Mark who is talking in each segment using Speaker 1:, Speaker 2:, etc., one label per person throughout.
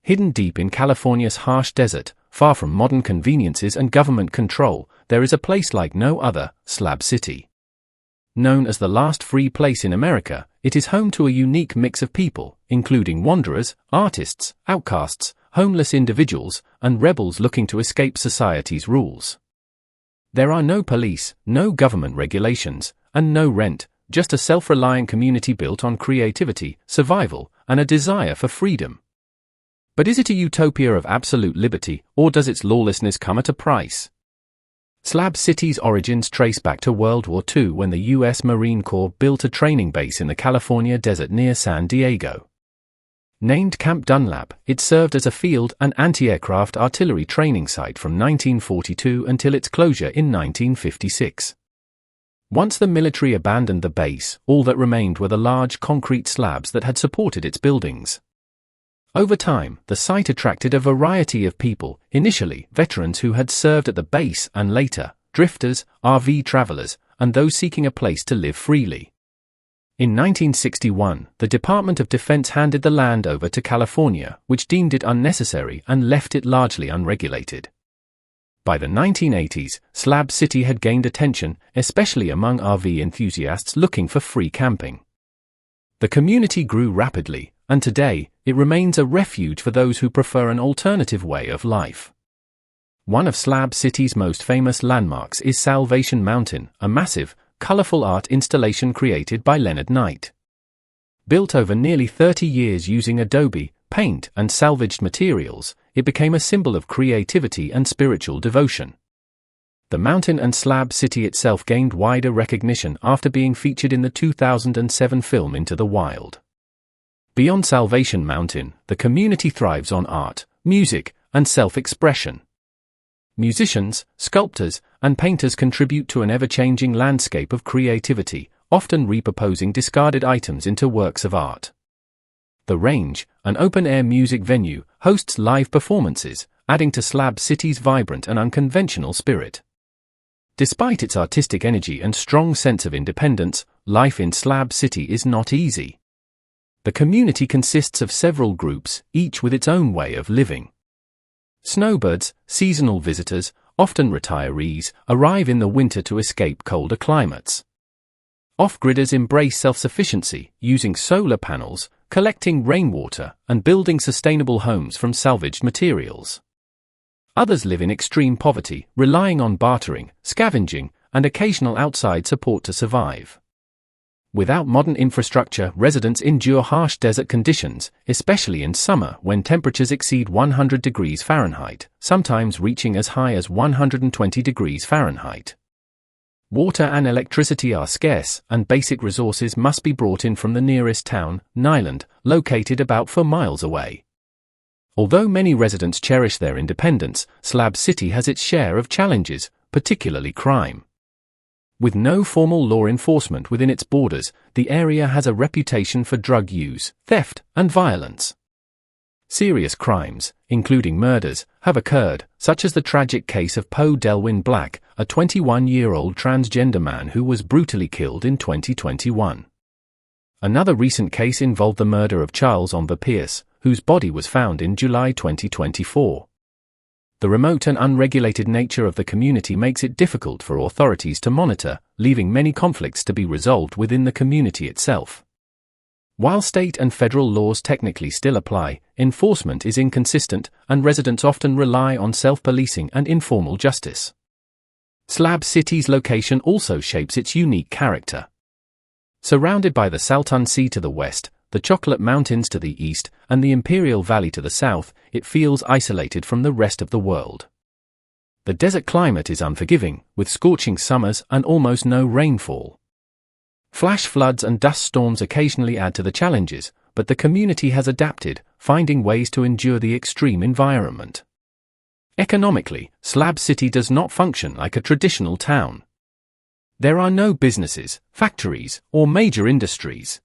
Speaker 1: Hidden deep in California's harsh desert, far from modern conveniences and government control, there is a place like no other, Slab City. Known as the last free place in America, it is home to a unique mix of people, including wanderers, artists, outcasts, homeless individuals, and rebels looking to escape society's rules. There are no police, no government regulations, and no rent, just a self-reliant community built on creativity, survival, and a desire for freedom. But is it a utopia of absolute liberty, or does its lawlessness come at a price? Slab City's origins trace back to World War II when the U.S. Marine Corps built a training base in the California desert near San Diego. Named Camp Dunlap, it served as a field and anti-aircraft artillery training site from 1942 until its closure in 1956. Once the military abandoned the base, all that remained were the large concrete slabs that had supported its buildings. Over time, the site attracted a variety of people, initially veterans who had served at the base and later, drifters, RV travelers, and those seeking a place to live freely. In 1961, the Department of Defense handed the land over to California, which deemed it unnecessary and left it largely unregulated. By the 1980s, Slab City had gained attention, especially among RV enthusiasts looking for free camping. The community grew rapidly, and today, it remains a refuge for those who prefer an alternative way of life. One of Slab City's most famous landmarks is Salvation Mountain, a massive, colorful art installation created by Leonard Knight. Built over nearly 30 years using adobe, paint, and salvaged materials, it became a symbol of creativity and spiritual devotion. The mountain and Slab City itself gained wider recognition after being featured in the 2007 film Into the Wild. Beyond Salvation Mountain, the community thrives on art, music, and self-expression. Musicians, sculptors, and painters contribute to an ever-changing landscape of creativity, often repurposing discarded items into works of art. The Range, an open-air music venue, hosts live performances, adding to Slab City's vibrant and unconventional spirit. Despite its artistic energy and strong sense of independence, life in Slab City is not easy. The community consists of several groups, each with its own way of living. Snowbirds, seasonal visitors, often retirees, arrive in the winter to escape colder climates. Off-gridders embrace self-sufficiency, using solar panels, collecting rainwater, and building sustainable homes from salvaged materials. Others live in extreme poverty, relying on bartering, scavenging, and occasional outside support to survive. Without modern infrastructure, residents endure harsh desert conditions, especially in summer when temperatures exceed 100 degrees Fahrenheit, sometimes reaching as high as 120 degrees Fahrenheit. Water and electricity are scarce, and basic resources must be brought in from the nearest town, Nyland, located about 4 miles away. Although many residents cherish their independence, Slab City has its share of challenges, particularly crime. With no formal law enforcement within its borders, the area has a reputation for drug use, theft, and violence. Serious crimes, including murders, have occurred, such as the tragic case of Poe Delwyn Black, a 21-year-old transgender man who was brutally killed in 2021. Another recent case involved the murder of Charles Omber Pierce, whose body was found in July 2024. The remote and unregulated nature of the community makes it difficult for authorities to monitor, leaving many conflicts to be resolved within the community itself. While state and federal laws technically still apply, enforcement is inconsistent, and residents often rely on self-policing and informal justice. Slab City's location also shapes its unique character. Surrounded by the Salton Sea to the west, the Chocolate Mountains to the east, and the Imperial Valley to the south, it feels isolated from the rest of the world. The desert climate is unforgiving, with scorching summers and almost no rainfall. Flash floods and dust storms occasionally add to the challenges, but the community has adapted, finding ways to endure the extreme environment. Economically, Slab City does not function like a traditional town. There are no businesses, factories, or major industries.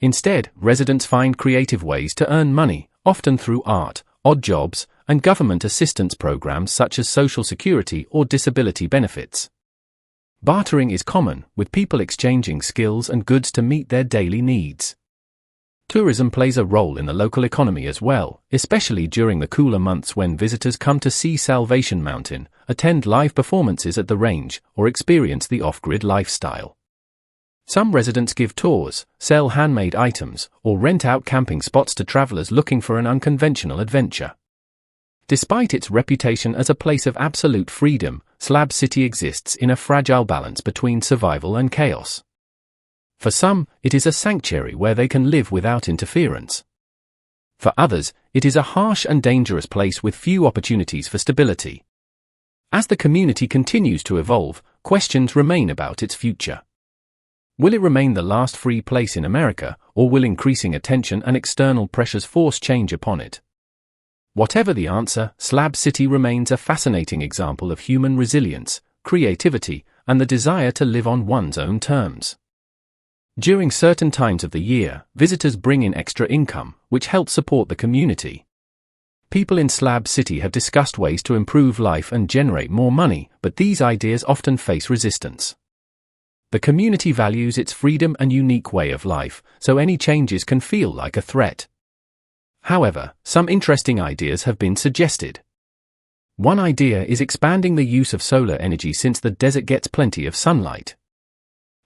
Speaker 1: Instead, residents find creative ways to earn money, often through art, odd jobs, and government assistance programs such as Social Security or disability benefits. Bartering is common, with people exchanging skills and goods to meet their daily needs. Tourism plays a role in the local economy as well, especially during the cooler months when visitors come to see Salvation Mountain, attend live performances at the range, or experience the off-grid lifestyle. Some residents give tours, sell handmade items, or rent out camping spots to travelers looking for an unconventional adventure. Despite its reputation as a place of absolute freedom, Slab City exists in a fragile balance between survival and chaos. For some, it is a sanctuary where they can live without interference. For others, it is a harsh and dangerous place with few opportunities for stability. As the community continues to evolve, questions remain about its future. Will it remain the last free place in America, or will increasing attention and external pressures force change upon it? Whatever the answer, Slab City remains a fascinating example of human resilience, creativity, and the desire to live on one's own terms. During certain times of the year, visitors bring in extra income, which helps support the community. People in Slab City have discussed ways to improve life and generate more money, but these ideas often face resistance. The community values its freedom and unique way of life, so any changes can feel like a threat. However, some interesting ideas have been suggested. One idea is expanding the use of solar energy since the desert gets plenty of sunlight.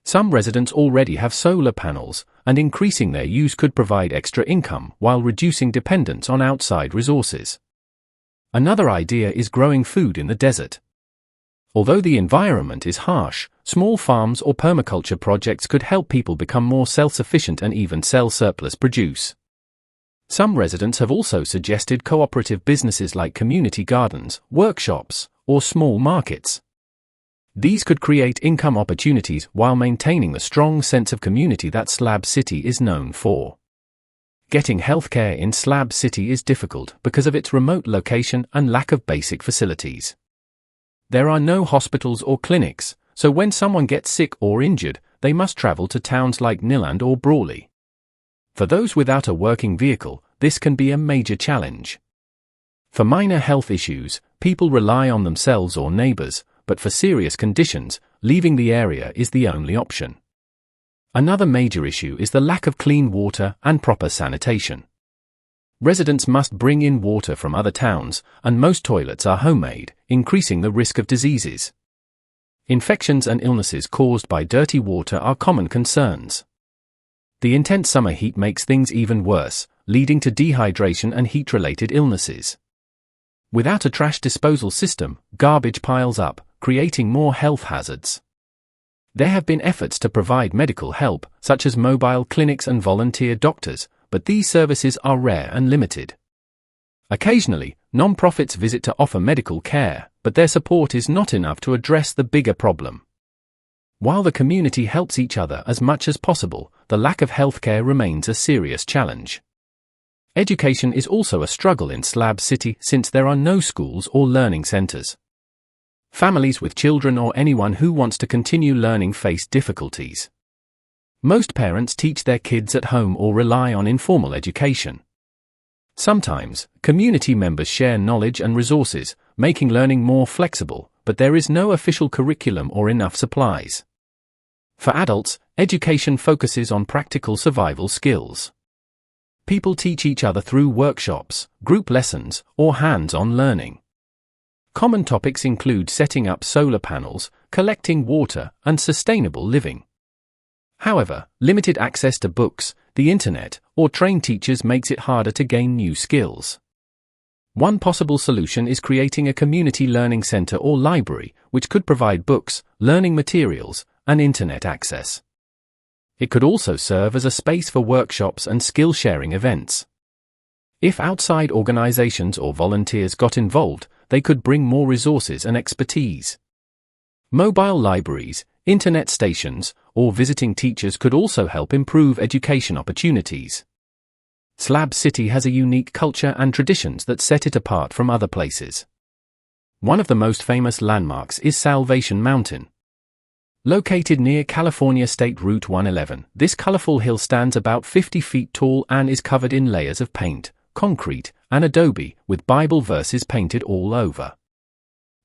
Speaker 1: Some residents already have solar panels, and increasing their use could provide extra income while reducing dependence on outside resources. Another idea is growing food in the desert. Although the environment is harsh, small farms or permaculture projects could help people become more self-sufficient and even sell surplus produce. Some residents have also suggested cooperative businesses like community gardens, workshops, or small markets. These could create income opportunities while maintaining the strong sense of community that Slab City is known for. Getting healthcare in Slab City is difficult because of its remote location and lack of basic facilities. There are no hospitals or clinics, so when someone gets sick or injured, they must travel to towns like Niland or Brawley. For those without a working vehicle, this can be a major challenge. For minor health issues, people rely on themselves or neighbors, but for serious conditions, leaving the area is the only option. Another major issue is the lack of clean water and proper sanitation. Residents must bring in water from other towns, and most toilets are homemade, increasing the risk of diseases. Infections and illnesses caused by dirty water are common concerns. The intense summer heat makes things even worse, leading to dehydration and heat-related illnesses. Without a trash disposal system, garbage piles up, creating more health hazards. There have been efforts to provide medical help, such as mobile clinics and volunteer doctors, but these services are rare and limited. Occasionally, non-profits visit to offer medical care, but their support is not enough to address the bigger problem. While the community helps each other as much as possible, the lack of healthcare remains a serious challenge. Education is also a struggle in Slab City since there are no schools or learning centers. Families with children or anyone who wants to continue learning face difficulties. Most parents teach their kids at home or rely on informal education. Sometimes, community members share knowledge and resources, making learning more flexible, but there is no official curriculum or enough supplies. For adults, education focuses on practical survival skills. People teach each other through workshops, group lessons, or hands-on learning. Common topics include setting up solar panels, collecting water, and sustainable living. However, limited access to books, the internet, or trained teachers makes it harder to gain new skills. One possible solution is creating a community learning center or library, which could provide books, learning materials, and internet access. It could also serve as a space for workshops and skill-sharing events. If outside organizations or volunteers got involved, they could bring more resources and expertise. Mobile libraries, internet stations, or visiting teachers could also help improve education opportunities. Slab City has a unique culture and traditions that set it apart from other places. One of the most famous landmarks is Salvation Mountain. Located near California State Route 111, this colorful hill stands about 50 feet tall and is covered in layers of paint, concrete, and adobe, with Bible verses painted all over.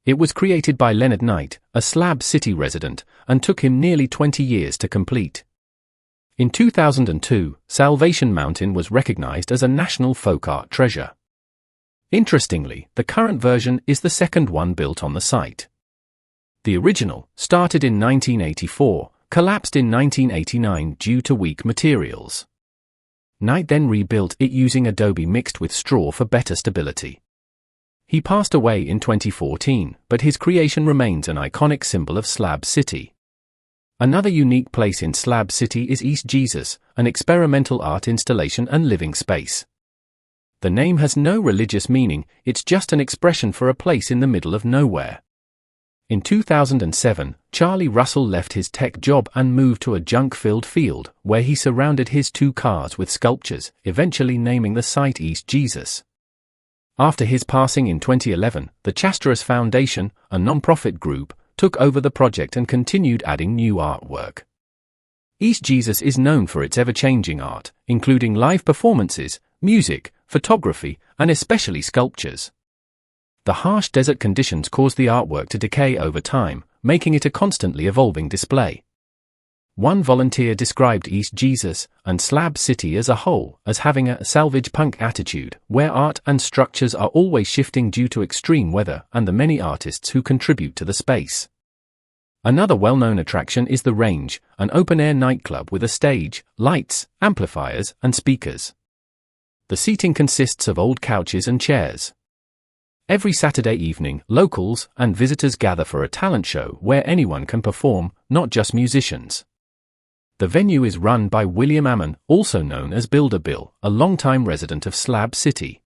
Speaker 1: It was created by Leonard Knight, a Slab City resident, and took him nearly 20 years to complete. In 2002, Salvation Mountain was recognized as a national folk art treasure. Interestingly, the current version is the second one built on the site. The original, started in 1984, collapsed in 1989 due to weak materials. Knight then rebuilt it using adobe mixed with straw for better stability. He passed away in 2014, but his creation remains an iconic symbol of Slab City. Another unique place in Slab City is East Jesus, an experimental art installation and living space. The name has no religious meaning, it's just an expression for a place in the middle of nowhere. In 2007, Charlie Russell left his tech job and moved to a junk-filled field, where he surrounded his 2 cars with sculptures, eventually naming the site East Jesus. After his passing in 2011, the Chasteris Foundation, a non-profit group, took over the project and continued adding new artwork. East Jesus is known for its ever-changing art, including live performances, music, photography, and especially sculptures. The harsh desert conditions cause the artwork to decay over time, making it a constantly evolving display. One volunteer described East Jesus and Slab City as a whole as having a salvage punk attitude, where art and structures are always shifting due to extreme weather and the many artists who contribute to the space. Another well-known attraction is The Range, an open-air nightclub with a stage, lights, amplifiers, and speakers. The seating consists of old couches and chairs. Every Saturday evening, locals and visitors gather for a talent show where anyone can perform, not just musicians. The venue is run by William Ammon, also known as Builder Bill, a longtime resident of Slab City.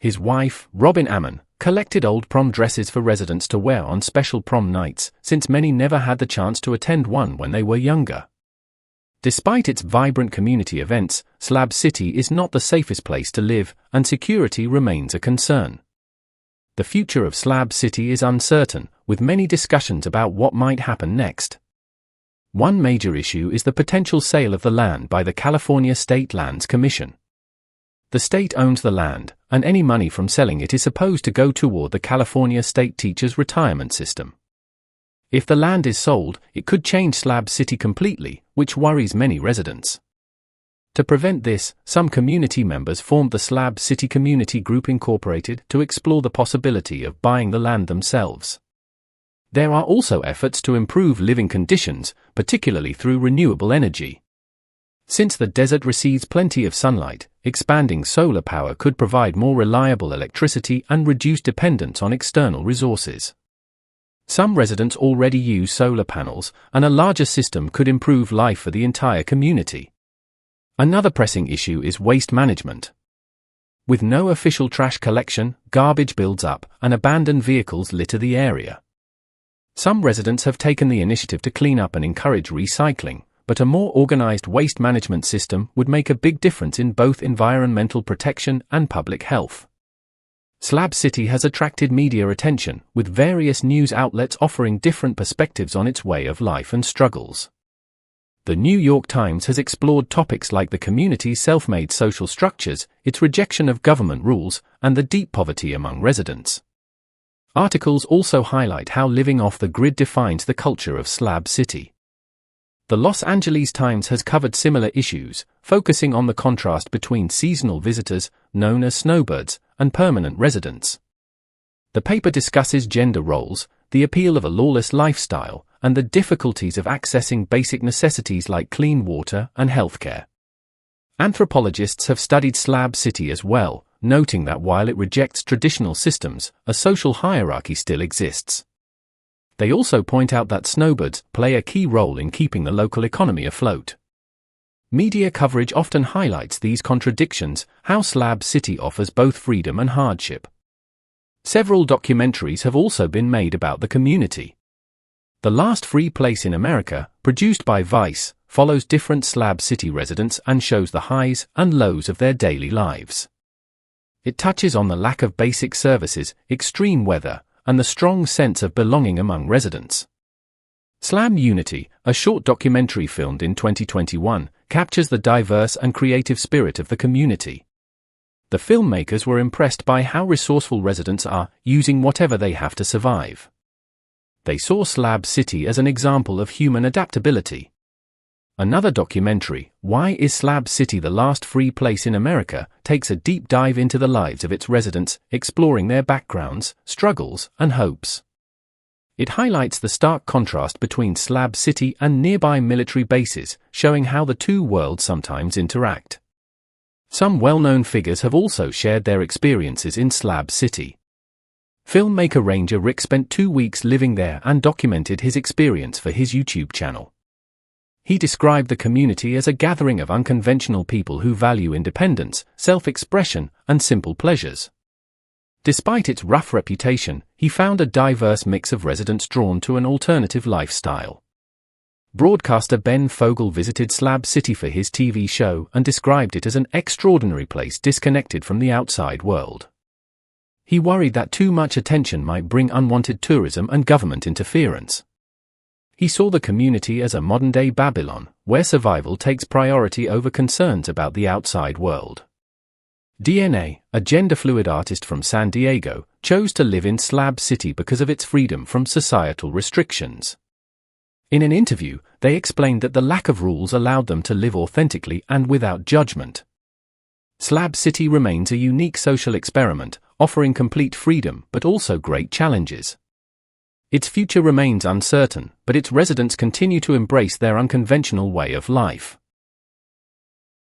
Speaker 1: His wife, Robin Ammon, collected old prom dresses for residents to wear on special prom nights, since many never had the chance to attend one when they were younger. Despite its vibrant community events, Slab City is not the safest place to live, and security remains a concern. The future of Slab City is uncertain, with many discussions about what might happen next. One major issue is the potential sale of the land by the California State Lands Commission. The state owns the land, and any money from selling it is supposed to go toward the California State Teachers' Retirement System. If the land is sold, it could change Slab City completely, which worries many residents. To prevent this, some community members formed the Slab City Community Group Incorporated to explore the possibility of buying the land themselves. There are also efforts to improve living conditions, particularly through renewable energy. Since the desert receives plenty of sunlight, expanding solar power could provide more reliable electricity and reduce dependence on external resources. Some residents already use solar panels, and a larger system could improve life for the entire community. Another pressing issue is waste management. With no official trash collection, garbage builds up, and abandoned vehicles litter the area. Some residents have taken the initiative to clean up and encourage recycling, but a more organized waste management system would make a big difference in both environmental protection and public health. Slab City has attracted media attention, with various news outlets offering different perspectives on its way of life and struggles. The New York Times has explored topics like the community's self-made social structures, its rejection of government rules, and the deep poverty among residents. Articles also highlight how living off the grid defines the culture of Slab City. The Los Angeles Times has covered similar issues, focusing on the contrast between seasonal visitors, known as snowbirds, and permanent residents. The paper discusses gender roles, the appeal of a lawless lifestyle, and the difficulties of accessing basic necessities like clean water and healthcare. Anthropologists have studied Slab City as well, noting that while it rejects traditional systems, a social hierarchy still exists. They also point out that snowbirds play a key role in keeping the local economy afloat. Media coverage often highlights these contradictions, how Slab City offers both freedom and hardship. Several documentaries have also been made about the community. The Last Free Place in America, produced by Vice, follows different Slab City residents and shows the highs and lows of their daily lives. It touches on the lack of basic services, extreme weather, and the strong sense of belonging among residents. Slam Unity, a short documentary filmed in 2021, captures the diverse and creative spirit of the community. The filmmakers were impressed by how resourceful residents are, using whatever they have to survive. They saw Slab City as an example of human adaptability. Another documentary, Why is Slab City the Last Free Place in America?, takes a deep dive into the lives of its residents, exploring their backgrounds, struggles, and hopes. It highlights the stark contrast between Slab City and nearby military bases, showing how the two worlds sometimes interact. Some well-known figures have also shared their experiences in Slab City. Filmmaker Ranger Rick spent 2 weeks living there and documented his experience for his YouTube channel. He described the community as a gathering of unconventional people who value independence, self-expression, and simple pleasures. Despite its rough reputation, he found a diverse mix of residents drawn to an alternative lifestyle. Broadcaster Ben Fogle visited Slab City for his TV show and described it as an extraordinary place disconnected from the outside world. He worried that too much attention might bring unwanted tourism and government interference. He saw the community as a modern-day Babylon, where survival takes priority over concerns about the outside world. DNA, a gender-fluid artist from San Diego, chose to live in Slab City because of its freedom from societal restrictions. In an interview, they explained that the lack of rules allowed them to live authentically and without judgment. Slab City remains a unique social experiment, offering complete freedom but also great challenges. Its future remains uncertain, but its residents continue to embrace their unconventional way of life.